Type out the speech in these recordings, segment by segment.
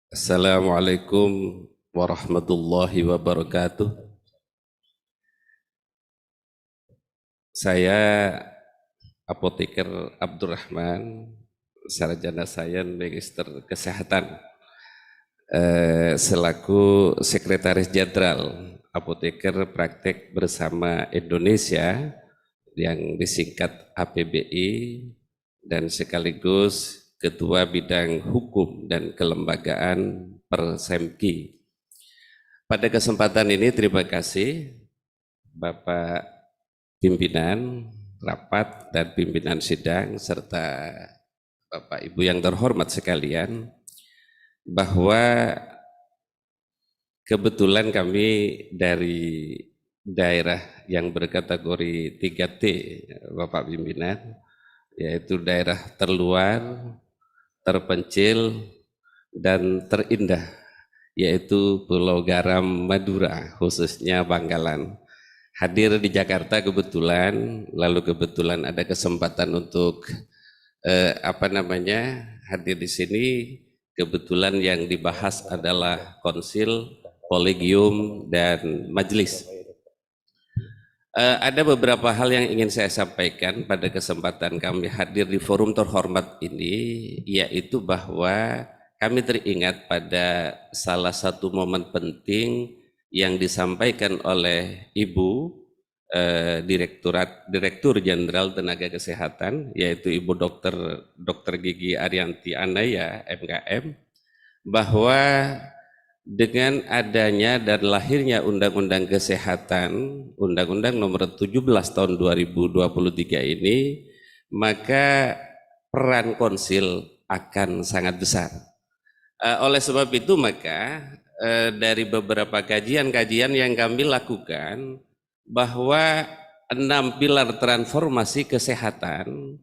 Assalamualaikum warahmatullahi wabarakatuh. Saya Apoteker Abdurrahman, sarjana sains Magister Kesehatan, selaku Sekretaris Jenderal Apoteker Praktek Bersama Indonesia yang disingkat APBI dan sekaligus Ketua Bidang Hukum dan Kelembagaan Persemki. Pada kesempatan ini terima kasih Bapak pimpinan rapat dan pimpinan sidang serta Bapak Ibu yang terhormat sekalian, bahwa kebetulan kami dari daerah yang berkategori 3T, Bapak pimpinan, yaitu daerah terluar, terpencil, dan terindah, yaitu Pulau Garam Madura, khususnya Bangkalan. Hadir di Jakarta kebetulan, lalu kebetulan ada kesempatan untuk hadir di sini. Kebetulan yang dibahas adalah konsil, kolegium, dan majelis. Ada beberapa hal yang ingin saya sampaikan pada kesempatan kami hadir di forum terhormat ini, yaitu bahwa kami teringat pada salah satu momen penting yang disampaikan oleh Ibu Direktur Jenderal Tenaga Kesehatan, yaitu Ibu Dr. Gigi Arianti Anaya, MKM, bahwa dengan adanya dan lahirnya Undang-Undang Kesehatan, Undang-Undang Nomor 17 Tahun 2023 ini, maka peran konsil akan sangat besar. Oleh sebab itu maka dari beberapa kajian-kajian yang kami lakukan, bahwa 6 pilar transformasi kesehatan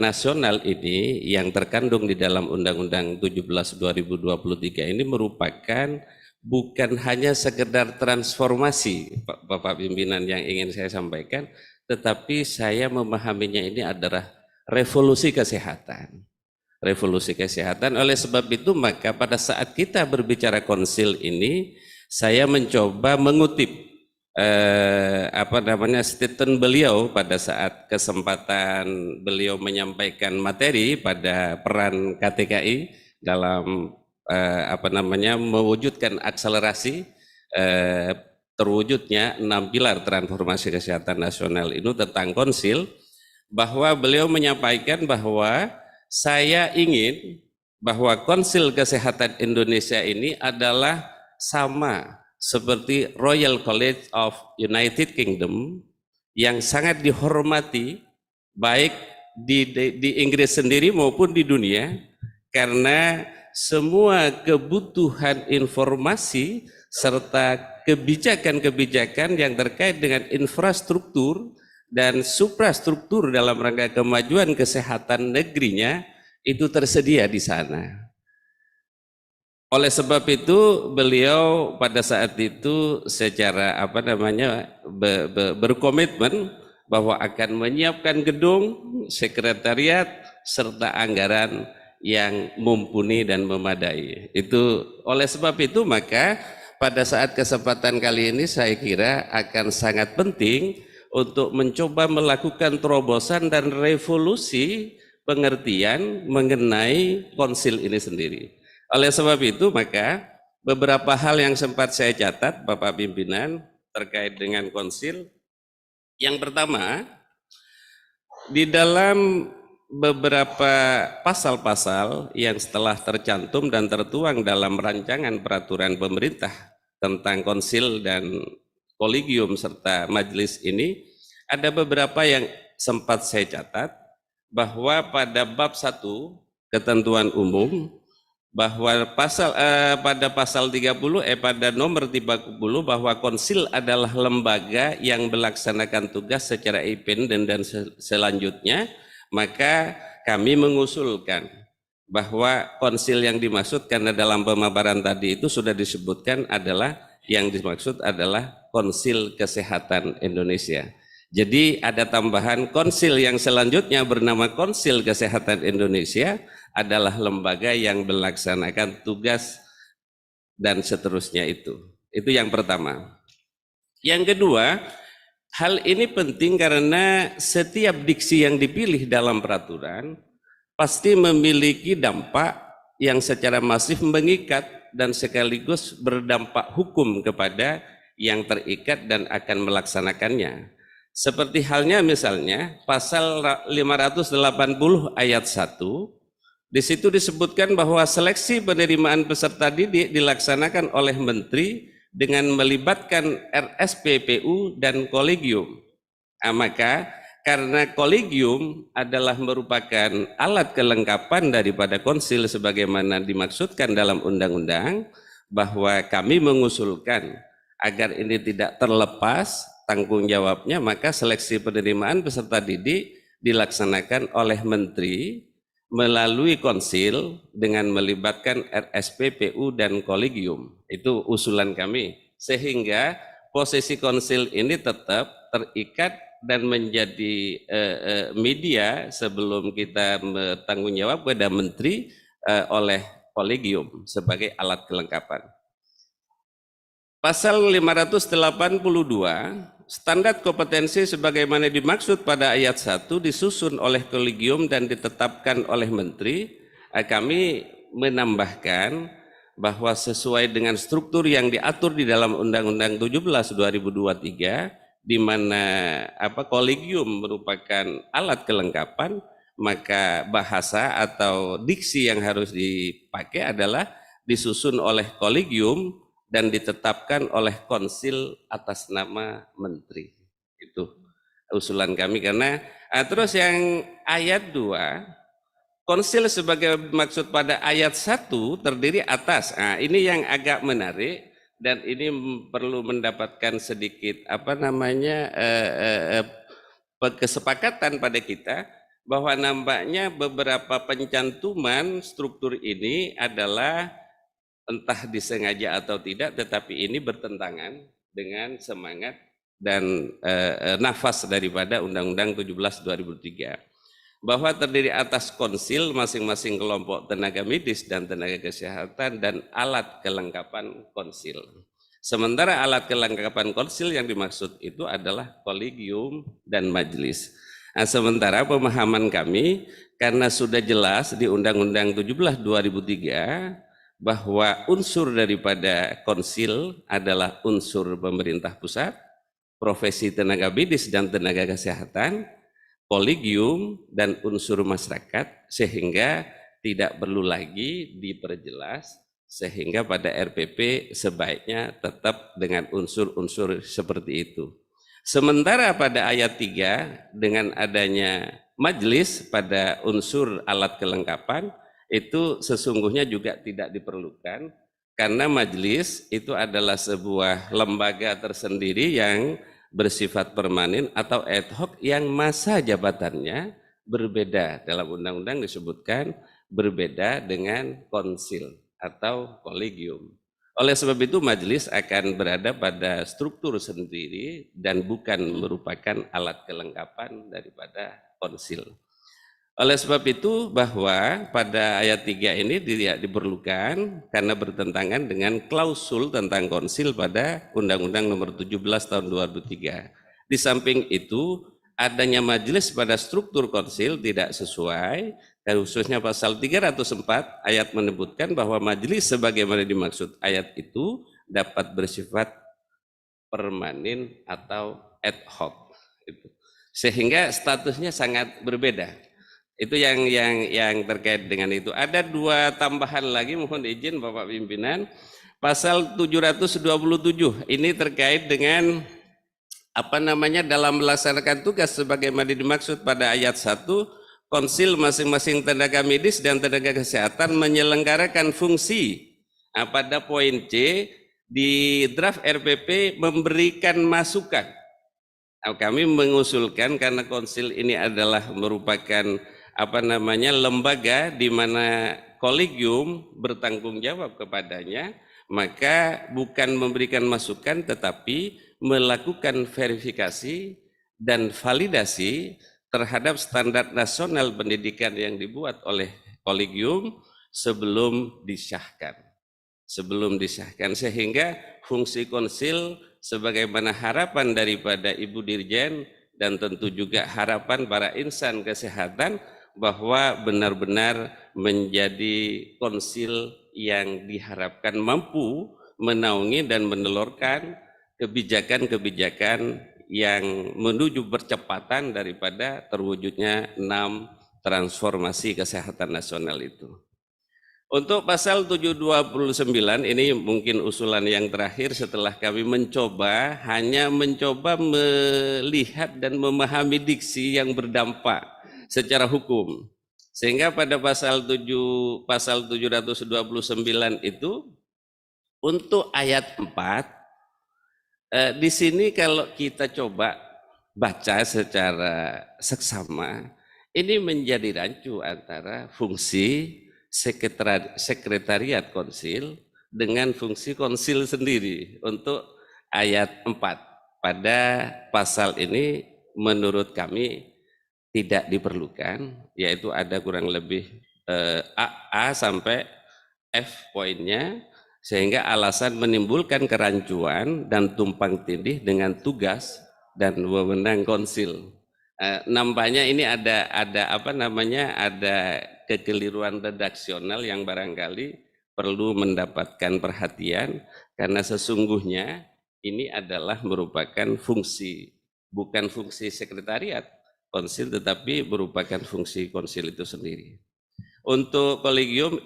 nasional ini yang terkandung di dalam Undang-Undang 17 2023 ini merupakan bukan hanya sekedar transformasi, Bapak pimpinan, yang ingin saya sampaikan, tetapi saya memahaminya ini adalah revolusi kesehatan. Revolusi kesehatan. Oleh sebab itu maka pada saat kita berbicara konsil ini, saya mencoba mengutip statement beliau pada saat kesempatan beliau menyampaikan materi pada peran KTKI dalam mewujudkan akselerasi terwujudnya 6 pilar transformasi kesehatan nasional ini tentang konsil, bahwa beliau menyampaikan bahwa saya ingin bahwa konsil kesehatan Indonesia ini adalah sama seperti Royal College of United Kingdom yang sangat dihormati baik di Inggris sendiri maupun di dunia, karena semua kebutuhan informasi serta kebijakan-kebijakan yang terkait dengan infrastruktur dan suprastruktur dalam rangka kemajuan kesehatan negerinya itu tersedia di sana. Oleh sebab itu beliau pada saat itu secara berkomitmen bahwa akan menyiapkan gedung, sekretariat, serta anggaran yang mumpuni dan memadai. Itu oleh sebab itu maka pada saat kesempatan kali ini saya kira akan sangat penting untuk mencoba melakukan terobosan dan revolusi pengertian mengenai konsil ini sendiri. Oleh sebab itu maka beberapa hal yang sempat saya catat Bapak pimpinan terkait dengan konsil. Yang pertama, di dalam beberapa pasal-pasal yang setelah tercantum dan tertuang dalam rancangan peraturan pemerintah tentang konsil dan kolegium serta majelis ini, ada beberapa yang sempat saya catat, bahwa pada bab 1 ketentuan umum, bahwa pada pasal 30 pada nomor 30 bahwa konsil adalah lembaga yang melaksanakan tugas secara independen, dan selanjutnya maka kami mengusulkan bahwa konsil yang dimaksudkan dalam pemaparan tadi itu sudah disebutkan adalah yang dimaksud adalah Konsil Kesehatan Indonesia. Jadi ada tambahan konsil yang selanjutnya bernama Konsil Kesehatan Indonesia adalah lembaga yang melaksanakan tugas dan seterusnya itu. Itu yang pertama. Yang kedua, hal ini penting karena setiap diksi yang dipilih dalam peraturan pasti memiliki dampak yang secara masif mengikat dan sekaligus berdampak hukum kepada yang terikat dan akan melaksanakannya. Seperti halnya misalnya pasal 580 ayat 1, di situ disebutkan bahwa seleksi penerimaan peserta didik dilaksanakan oleh menteri dengan melibatkan RSPPU dan kolegium. Maka karena kolegium adalah merupakan alat kelengkapan daripada konsil sebagaimana dimaksudkan dalam undang-undang, bahwa kami mengusulkan agar ini tidak terlepas tanggung jawabnya, maka seleksi penerimaan peserta didik dilaksanakan oleh menteri melalui konsil dengan melibatkan RSPPU dan kolegium. Itu usulan kami, sehingga posisi konsil ini tetap terikat dan menjadi media sebelum kita bertanggung jawab kepada menteri oleh kolegium sebagai alat kelengkapan. Pasal 582, standar kompetensi sebagaimana dimaksud pada ayat 1 disusun oleh kolegium dan ditetapkan oleh menteri. Kami menambahkan bahwa sesuai dengan struktur yang diatur di dalam Undang-Undang 17 2023, di mana kolegium merupakan alat kelengkapan, maka bahasa atau diksi yang harus dipakai adalah disusun oleh kolegium dan ditetapkan oleh konsil atas nama menteri. Itu usulan kami. Karena terus yang ayat 2, konsil sebagai maksud pada ayat 1 terdiri atas, ini yang agak menarik dan ini perlu mendapatkan sedikit kesepakatan pada kita, bahwa nampaknya beberapa pencantuman struktur ini adalah entah disengaja atau tidak, tetapi ini bertentangan dengan semangat dan nafas daripada Undang-Undang 17 2003, bahwa terdiri atas konsil masing-masing kelompok tenaga medis dan tenaga kesehatan dan alat kelengkapan konsil. Sementara alat kelengkapan konsil yang dimaksud itu adalah kolegium dan majelis. Sementara pemahaman kami, karena sudah jelas di Undang-Undang 17 2003 bahwa unsur daripada konsil adalah unsur pemerintah pusat, profesi tenaga medis dan tenaga kesehatan, kolegium, dan unsur masyarakat, sehingga tidak perlu lagi diperjelas, sehingga pada RPP sebaiknya tetap dengan unsur-unsur seperti itu. Sementara pada ayat 3 dengan adanya majelis pada unsur alat kelengkapan, itu sesungguhnya juga tidak diperlukan, karena majelis itu adalah sebuah lembaga tersendiri yang bersifat permanen atau ad hoc yang masa jabatannya berbeda. Dalam undang-undang disebutkan berbeda dengan konsil atau kolegium. Oleh sebab itu majelis akan berada pada struktur sendiri dan bukan merupakan alat kelengkapan daripada konsil. Oleh sebab itu bahwa pada ayat 3 ini tidak diperlukan karena bertentangan dengan klausul tentang konsil pada Undang-Undang Nomor 17 Tahun 2003. Di samping itu, adanya majelis pada struktur konsil tidak sesuai, dan khususnya pasal 304 ayat menyebutkan bahwa majelis sebagaimana dimaksud ayat itu dapat bersifat permanen atau ad hoc. Sehingga statusnya sangat berbeda. Itu yang terkait dengan itu. Ada dua tambahan lagi, mohon izin Bapak Pimpinan. Pasal 727 ini terkait dengan dalam melaksanakan tugas sebagaimana dimaksud pada ayat 1, konsil masing-masing tenaga medis dan tenaga kesehatan menyelenggarakan fungsi. Pada poin C di draft RPP memberikan masukan. Kami mengusulkan karena konsil ini adalah merupakan lembaga di mana kolegium bertanggung jawab kepadanya, maka bukan memberikan masukan tetapi melakukan verifikasi dan validasi terhadap standar nasional pendidikan yang dibuat oleh kolegium sebelum disahkan. Sehingga fungsi konsil sebagaimana harapan daripada Ibu Dirjen dan tentu juga harapan para insan kesehatan bahwa benar-benar menjadi konsil yang diharapkan mampu menaungi dan menelurkan kebijakan-kebijakan yang menuju percepatan daripada terwujudnya 6 transformasi kesehatan nasional itu. Untuk pasal 729 ini mungkin usulan yang terakhir setelah kami hanya mencoba melihat dan memahami diksi yang berdampak secara hukum. Sehingga pada pasal 729 itu untuk ayat 4 di sini kalau kita coba baca secara seksama ini menjadi rancu antara fungsi sekretariat konsil dengan fungsi konsil sendiri. Untuk ayat 4 pada pasal ini menurut kami tidak diperlukan, yaitu ada kurang lebih A sampai F poinnya, sehingga alasan menimbulkan kerancuan dan tumpang tindih dengan tugas dan wewenang konsil. Nampaknya ini ada kekeliruan redaksional yang barangkali perlu mendapatkan perhatian, karena sesungguhnya ini adalah merupakan fungsi, bukan fungsi sekretariat konsil, tetapi merupakan fungsi konsil itu sendiri. Untuk kolegium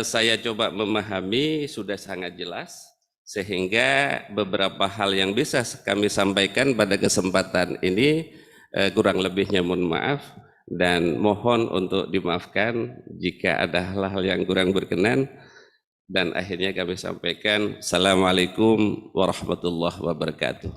saya coba memahami sudah sangat jelas, sehingga beberapa hal yang bisa kami sampaikan pada kesempatan ini kurang lebihnya mohon maaf, dan mohon untuk dimaafkan jika ada hal-hal yang kurang berkenan. Dan akhirnya kami sampaikan, Assalamualaikum warahmatullahi wabarakatuh.